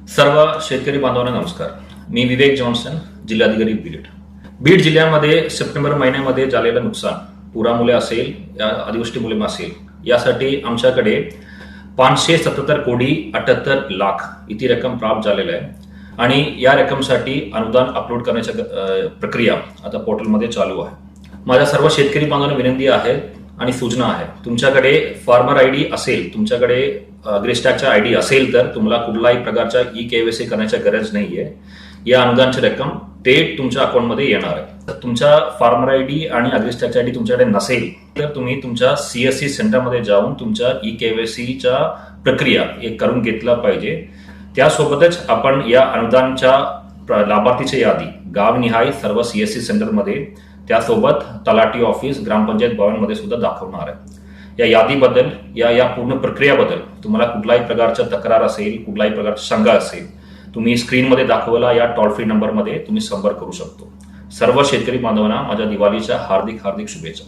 सर्व शेतकरी बांधवांना नमस्कार. मी विवेक जॉन्सन, जिल्हाधिकारी बीड. बीड जिल्ह्यामध्ये सप्टेंबर महिन्यामध्ये झालेलं नुकसान, पुरामुळे असेल या अतिवृष्टीमुळे असेल, यासाठी आमच्याकडे 577 कोटी 78 लाख इतकी रक्कम प्राप्त झालेली आहे आणि या रक्कमसाठी अनुदान अपलोड करण्याची प्रक्रिया आता पोर्टलमध्ये चालू आहे. माझ्या सर्व शेतकरी बांधवांना विनंती आहे आणि सूचना आहे, तुमच्याकडे फार्मर आयडी असेल, तुमच्याकडे अग्रिस्टॅकचा आयडी असेल तर तुम्हाला कुठलाही प्रकारच्या KYC करण्याची गरज नाहीये. या अनुदानाची रक्कम थेट तुमच्या अकाउंटमध्ये येणार आहे. तुमच्या फार्मर आयडी आणि अग्रिस्टॅकचा आयडी तुमच्याकडे नसेल तर तुम्ही तुमच्या CSC सेंटरमध्ये जाऊन तुमच्या KYCच्या प्रक्रिया करून घेतला पाहिजे. त्यासोबतच आपण या अनुदानच्या लाभार्थीची यादी गावनिहाय सर्व CSC सेंटरमध्ये, त्यासोबत तलाठी ऑफिस, ग्रामपंचायत भवनमध्ये सुद्धा दाखवणार आहे. या यादीबद्दल या पूर्ण प्रक्रियाबद्दल तुम्हाला कुठल्याही प्रकारच्या तक्रार असेल, कुठल्याही प्रकारची शंका असेल, तुम्ही स्क्रीनमध्ये दाखवला या टोल फ्री नंबरमध्ये तुम्ही संपर्क करू शकतो. सर्व शेतकरी बांधवांना माझ्या दिवाळीच्या हार्दिक शुभेच्छा.